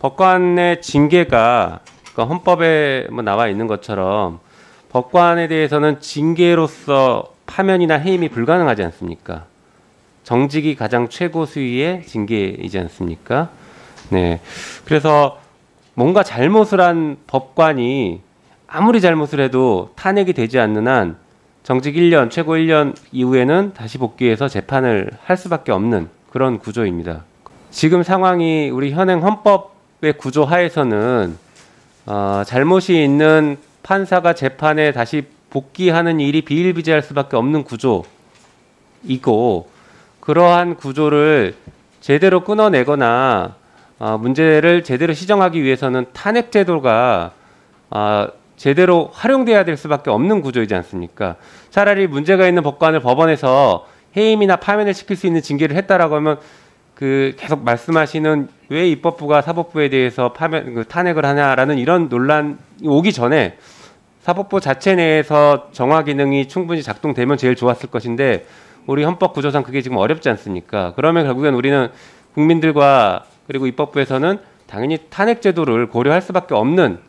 법관의 징계가 그러니까 헌법에 뭐 나와 있는 것처럼 법관에 대해서는 징계로서 파면이나 해임이 불가능하지 않습니까? 정직이 가장 최고 수위의 징계이지 않습니까? 네. 그래서 뭔가 잘못을 한 법관이 아무리 잘못을 해도 탄핵이 되지 않는 한 정직 1년, 최고 1년 이후에는 다시 복귀해서 재판을 할 수밖에 없는 그런 구조입니다. 지금 상황이 우리 현행 헌법의 구조 하에서는 잘못이 있는 판사가 재판에 다시 복귀하는 일이 비일비재할 수밖에 없는 구조이고, 그러한 구조를 제대로 끊어내거나 문제를 제대로 시정하기 위해서는 탄핵 제도가 제대로 활용돼야 될 수밖에 없는 구조이지 않습니까? 차라리 문제가 있는 법관을 법원에서 해임이나 파면을 시킬 수 있는 징계를 했다라고 하면 계속 말씀하시는 왜 입법부가 사법부에 대해서 탄핵을 하냐라는 이런 논란이 오기 전에 사법부 자체 내에서 정화 기능이 충분히 작동되면 제일 좋았을 것인데, 우리 헌법 구조상 그게 지금 어렵지 않습니까? 그러면 결국엔 우리는 국민들과 그리고 입법부에서는 당연히 탄핵 제도를 고려할 수밖에 없는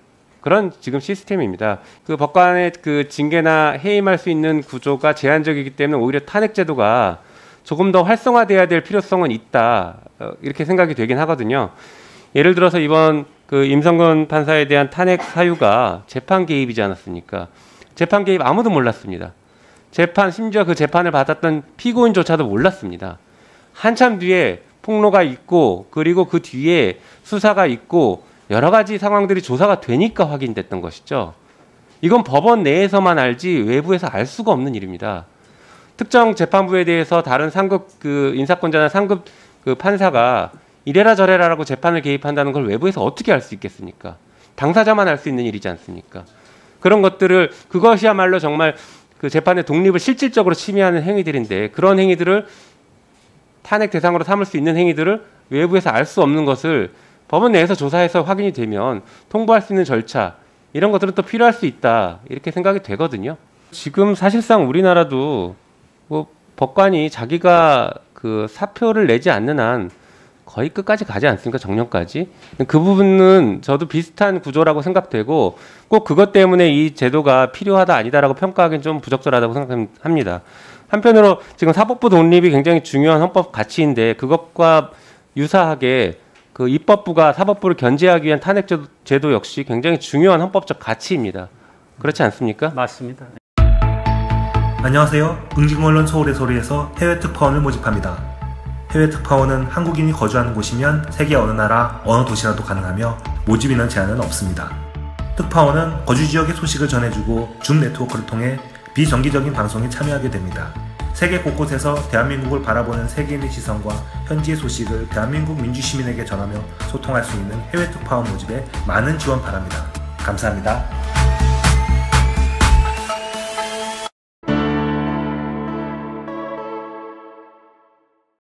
그런 지금 시스템입니다. 그 법관의 그 징계나 해임할 수 있는 구조가 제한적이기 때문에 오히려 탄핵 제도가 조금 더 활성화돼야 될 필요성은 있다, 이렇게 생각이 되긴 하거든요. 예를 들어서 이번 그 임성근 판사에 대한 탄핵 사유가 재판 개입이지 않았습니까? 재판 개입 아무도 몰랐습니다. 심지어 그 재판을 받았던 피고인조차도 몰랐습니다. 한참 뒤에 폭로가 있고, 그리고 그 뒤에 수사가 있고 여러 가지 상황들이 조사가 되니까 확인됐던 것이죠. 이건 법원 내에서만 알지 외부에서 알 수가 없는 일입니다. 특정 재판부에 대해서 다른 상급 인사권자나 상급 판사가 이래라 저래라라고 재판을 개입한다는 걸 외부에서 어떻게 알 수 있겠습니까? 당사자만 알 수 있는 일이지 않습니까? 그런 것들을, 그것이야말로 정말 그 재판의 독립을 실질적으로 침해하는 행위들인데, 그런 행위들을 탄핵 대상으로 삼을 수 있는 행위들을 외부에서 알 수 없는 것을 법원 내에서 조사해서 확인이 되면 통보할 수 있는 절차, 이런 것들은 또 필요할 수 있다, 이렇게 생각이 되거든요. 지금 사실상 우리나라도 뭐 법관이 자기가 그 사표를 내지 않는 한 거의 끝까지 가지 않습니까? 정년까지. 그 부분은 저도 비슷한 구조라고 생각되고, 꼭 그것 때문에 이 제도가 필요하다 아니다라고 평가하기는 좀 부적절하다고 생각합니다. 한편으로 지금 사법부 독립이 굉장히 중요한 헌법 가치인데, 그것과 유사하게 그 입법부가 사법부를 견제하기 위한 탄핵 제도 역시 굉장히 중요한 헌법적 가치입니다. 그렇지 않습니까? 맞습니다. 안녕하세요. 응징언론 서울의 소리에서 해외 특파원을 모집합니다. 해외 특파원은 한국인이 거주하는 곳이면 세계 어느 나라, 어느 도시라도 가능하며 모집 인원 제한은 없습니다. 특파원은 거주 지역의 소식을 전해주고 줌 네트워크를 통해 비정기적인 방송에 참여하게 됩니다. 세계 곳곳에서 대한민국을 바라보는 세계인의 시선과 현지의 소식을 대한민국 민주시민에게 전하며 소통할 수 있는 해외 특파원 모집에 많은 지원 바랍니다. 감사합니다.